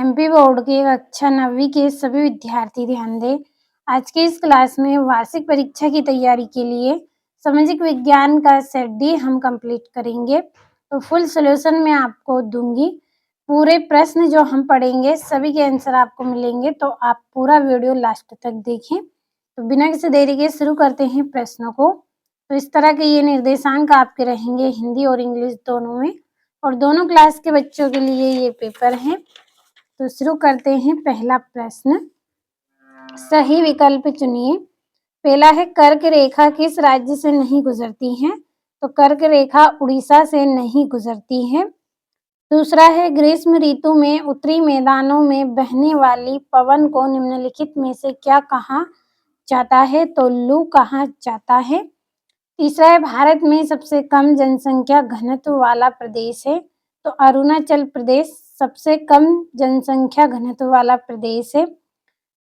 MP board के कक्षा 9वीं के सभी विद्यार्थी ध्यान दें। आज की इस क्लास में वार्षिक परीक्षा की तैयारी के लिए सामाजिक विज्ञान का सेट डी हम कंप्लीट करेंगे। तो फुल सॉल्यूशन मैं आपको दूंगी। पूरे प्रश्न जो हम पढ़ेंगे सभी के आंसर आपको मिलेंगे, तो आप पूरा वीडियो लास्ट तक देखें। तो बिना किसी देरी के शुरू करते हैं प्रश्नों को। तो इस तरह के ये निर्देशांक आपके रहेंगे हिंदी और इंग्लिश दोनों में, और दोनों क्लास के बच्चों के लिए ये पेपर है। तो शुरू करते हैं। पहला प्रश्न, सही विकल्प चुनिए। पहला है कर्क रेखा किस राज्य से नहीं गुजरती है? तो कर्क रेखा उड़ीसा से नहीं गुजरती है। दूसरा है ग्रीष्म ऋतु में उत्तरी मैदानों में बहने वाली पवन को निम्नलिखित में से क्या कहा जाता है? तो लू कहा जाता है। तीसरा है भारत में सबसे कम जनसंख्या घनत्व वाला प्रदेश है? तो अरुणाचल प्रदेश सबसे कम जनसंख्या घनत्व वाला प्रदेश है।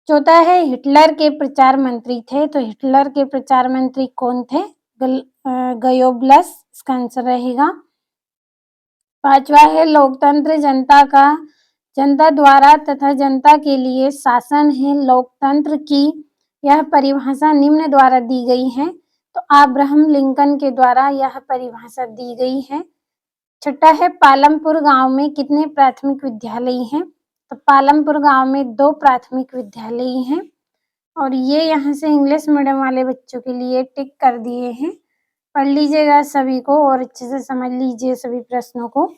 चौथा है हिटलर के प्रचार मंत्री थे? तो हिटलर के प्रचार मंत्री कौन थे? गयोबल्स इसका आंसर रहेगा। पांचवा है लोकतंत्र जनता द्वारा तथा जनता के लिए शासन है। लोकतंत्र की यह परिभाषा निम्न द्वारा दी गई है? तो अब्राहम लिंकन के द्वारा यह परिभाषा दी गई है। छठा है पालमपुर गांव में कितने प्राथमिक विद्यालय हैं? तो पालमपुर गांव में 2 प्राथमिक विद्यालय हैं। और ये यहाँ से इंग्लिश मीडियम वाले बच्चों के लिए टिक कर दिए हैं। पढ़ लीजिएगा सभी को और अच्छे से समझ लीजिए सभी प्रश्नों को।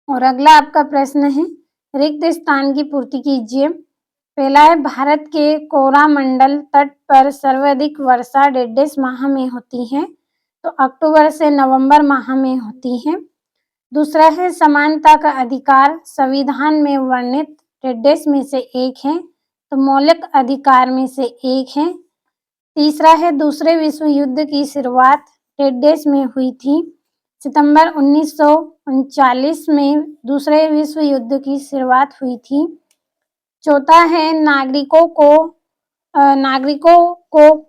और अगला आपका प्रश्न है, रिक्त स्थान की पूर्ति कीजिए। पहला है भारत के कोरामंडल तट पर सर्वाधिक वर्षा डेढ़ माह में होती है? तो अक्टूबर से नवंबर माह में होती है। दूसरा है समानता का अधिकार संविधान में वर्णित डेढ़ में से एक है? तो मौलिक अधिकार में से एक है। तीसरा है दूसरे विश्व युद्ध की शुरुआत डेढ़ में हुई थी? सितंबर 1939 में दूसरे विश्व युद्ध की शुरुआत हुई थी। चौथा है नागरिकों को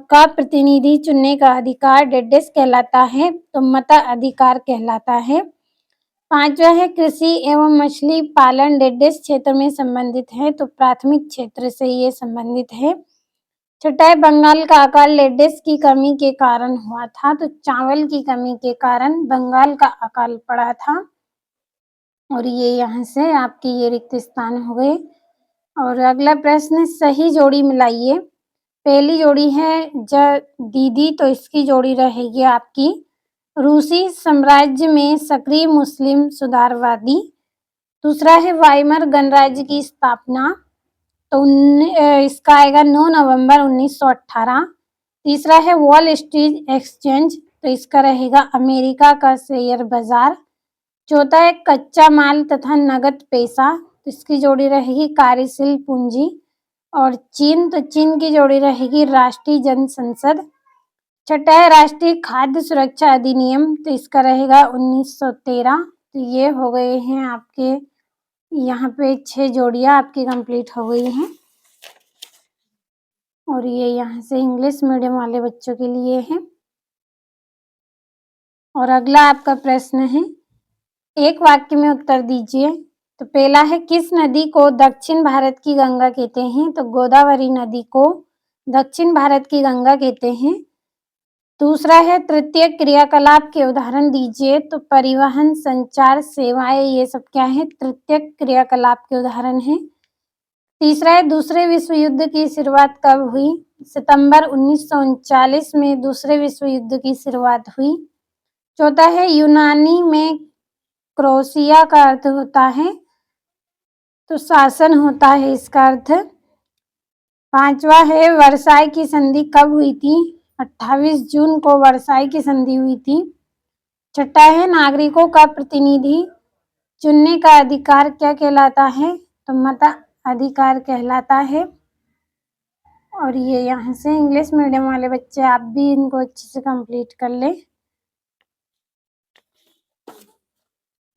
का प्रतिनिधि चुनने का अधिकार डेढ़ कहलाता है? तो मताधिकार कहलाता है। पांचवा है कृषि एवं मछली पालन डेढ़ क्षेत्र में संबंधित है? तो प्राथमिक क्षेत्र से ये संबंधित है। छठा है बंगाल का अकाल डेढ़ की कमी के कारण हुआ था? तो चावल की कमी के कारण बंगाल का अकाल पड़ा था। और ये यहाँ से आपके ये रिक्त स्थान हो गए। और अगला प्रश्न, सही जोड़ी मिलाइए। पहली जोड़ी है दीदी, तो इसकी जोड़ी रहेगी आपकी रूसी साम्राज्य में सक्रिय मुस्लिम सुधारवादी। दूसरा है वाइमर गणराज्य की स्थापना, तो इसका आएगा 9 नवंबर 1918। तीसरा है वॉल स्ट्रीट एक्सचेंज, तो इसका रहेगा अमेरिका का शेयर बाजार। चौथा है कच्चा माल तथा नगद पैसा, तो इसकी जोड़ी रहेगी कार्यशील पूंजी। और चीन, तो चीन की जोड़ी रहेगी राष्ट्रीय जनसंसद। छठा है राष्ट्रीय खाद्य सुरक्षा अधिनियम, तो इसका रहेगा 1913। तो ये हो गए हैं आपके यहाँ पे 6 जोड़ियां आपकी कंप्लीट हो गई हैं। और ये यहाँ से इंग्लिश मीडियम वाले बच्चों के लिए है। और अगला आपका प्रश्न है, एक वाक्य में उत्तर दीजिए। तो पहला है किस नदी को दक्षिण भारत की गंगा कहते हैं? तो गोदावरी नदी को दक्षिण भारत की गंगा कहते हैं। दूसरा है तृतीय क्रियाकलाप के उदाहरण दीजिए। तो परिवहन, संचार, सेवाएं, ये सब क्या है? तृतीय क्रियाकलाप के उदाहरण है। तीसरा है दूसरे विश्व युद्ध की शुरुआत कब हुई? सितंबर 1939 में दूसरे विश्व युद्ध की शुरुआत हुई। चौथा है यूनानी में क्रोशिया का अर्थ होता है? तो शासन होता है इसका अर्थ। पांचवा है वर्साई की संधि कब हुई थी? 28 जून को वर्साई की संधि हुई थी। छठा है नागरिकों का प्रतिनिधि चुनने का अधिकार क्या कहलाता है? तो मताधिकार कहलाता है। और ये यहाँ से इंग्लिश मीडियम वाले बच्चे आप भी इनको अच्छे से कंप्लीट कर ले।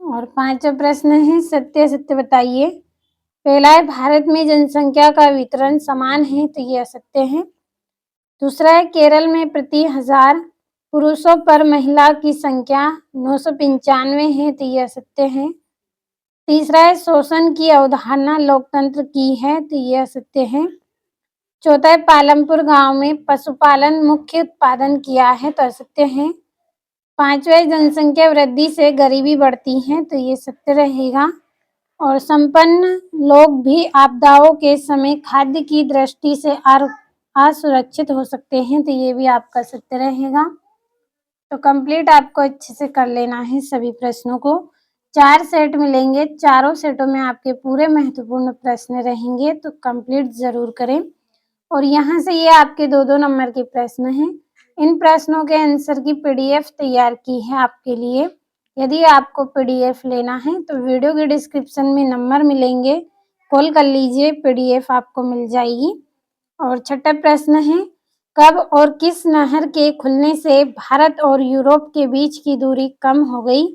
और पांचवा प्रश्न है सत्य सत्य बताइए। पहला है भारत में जनसंख्या का वितरण समान है, तो ये असत्य है। दूसरा है केरल में प्रति 1000 पुरुषों पर महिला की संख्या 995 है, तो ये असत्य है। तीसरा है शोषण की अवधारणा लोकतंत्र की है, तो ये असत्य है। चौथा है पालमपुर गांव में पशुपालन मुख्य उत्पादन किया है, तो असत्य है। पांचवा है जनसंख्या वृद्धि से गरीबी बढ़ती है, तो ये सत्य रहेगा। और संपन्न लोग भी आपदाओं के समय खाद्य की दृष्टि से असुरक्षित हो सकते हैं, तो ये भी आपका सत्य रहेगा। तो कंप्लीट आपको अच्छे से कर लेना है सभी प्रश्नों को। 4 सेट मिलेंगे, चारों सेटों में आपके पूरे महत्वपूर्ण प्रश्न रहेंगे, तो कंप्लीट जरूर करें। और यहाँ से ये आपके 2-2 नंबर के प्रश्न हैं। इन प्रश्नों के आंसर की पीडीएफ तैयार की है आपके लिए। यदि आपको पीडीएफ लेना है तो वीडियो के डिस्क्रिप्शन में नंबर मिलेंगे, कॉल कर लीजिए, पीडीएफ आपको मिल जाएगी। और छठा प्रश्न है, कब और किस नहर के खुलने से भारत और यूरोप के बीच की दूरी कम हो गई?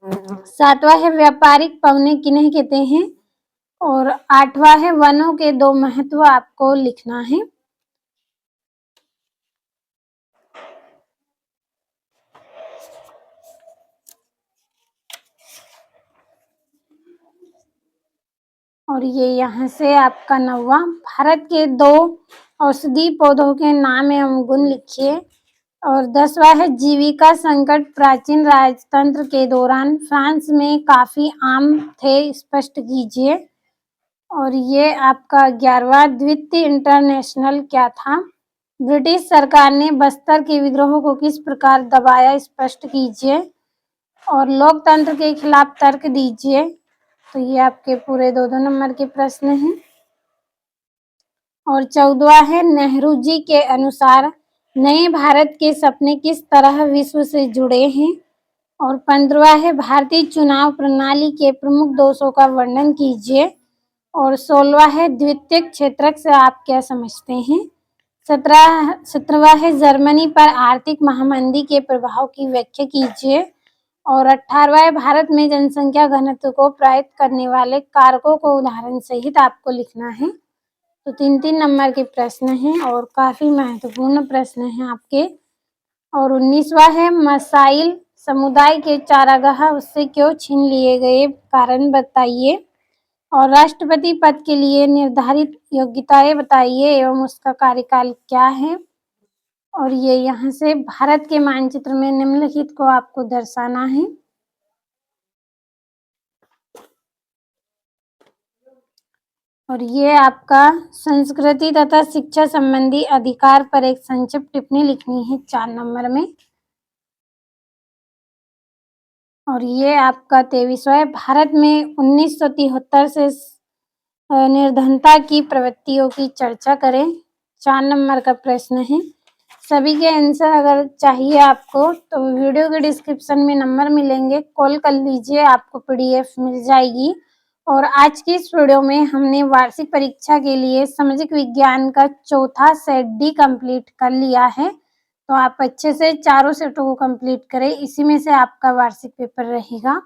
सातवां है व्यापारिक पवने किन्हें कहते हैं? और आठवां है वनों के 2 महत्व आपको लिखना है। और ये यहाँ से आपका 9वां, भारत के 2 औषधि पौधों के नाम एवं गुण लिखिए। और 10वां है जीविका संकट प्राचीन राजतंत्र के दौरान फ्रांस में काफी आम थे, स्पष्ट कीजिए। और ये आपका 11वां द्वितीय इंटरनेशनल क्या था? ब्रिटिश सरकार ने बस्तर के विद्रोह को किस प्रकार दबाया, स्पष्ट कीजिए। और लोकतंत्र के खिलाफ तर्क दीजिए। तो ये आपके पूरे 2-2 नंबर के प्रश्न हैं। और 14वां है नेहरू जी के अनुसार नए भारत के सपने किस तरह विश्व से जुड़े हैं। और 15वां है भारतीय चुनाव प्रणाली के प्रमुख दोषों का वर्णन कीजिए। और 16वां है द्वितीयक क्षेत्रक से आप क्या समझते हैं। 17वां है जर्मनी पर आर्थिक महामंदी के प्रभाव की व्याख्या कीजिए। और 18वां है भारत में जनसंख्या घनत्व को प्रभावित करने वाले कारकों को उदाहरण सहित आपको लिखना है। तो 3-3 नंबर के प्रश्न हैं और काफी महत्वपूर्ण प्रश्न हैं आपके। और 19वां है मसाइल समुदाय के चारागाह उससे क्यों छीन लिए गए, कारण बताइए। और राष्ट्रपति पद के लिए निर्धारित योग्यताएं बताइए एवं उसका कार्यकाल क्या है। और ये यहाँ से भारत के मानचित्र में निम्नलिखित को आपको दर्शाना है। और ये आपका संस्कृति तथा शिक्षा संबंधी अधिकार पर एक संक्षिप्त टिप्पणी लिखनी है 4 नंबर में। और ये आपका 23वां है भारत में 1973 से निर्धनता की प्रवृत्तियों की चर्चा करें, 4 नंबर का प्रश्न है। सभी के आंसर अगर चाहिए आपको तो वीडियो के डिस्क्रिप्शन में नंबर मिलेंगे, कॉल कर लीजिए, आपको पीडीएफ मिल जाएगी। और आज की इस वीडियो में हमने वार्षिक परीक्षा के लिए सामाजिक विज्ञान का चौथा सेट डी कंप्लीट कर लिया है। तो आप अच्छे से चारों सेटों को कंप्लीट करें, इसी में से आपका वार्षिक पेपर रहेगा।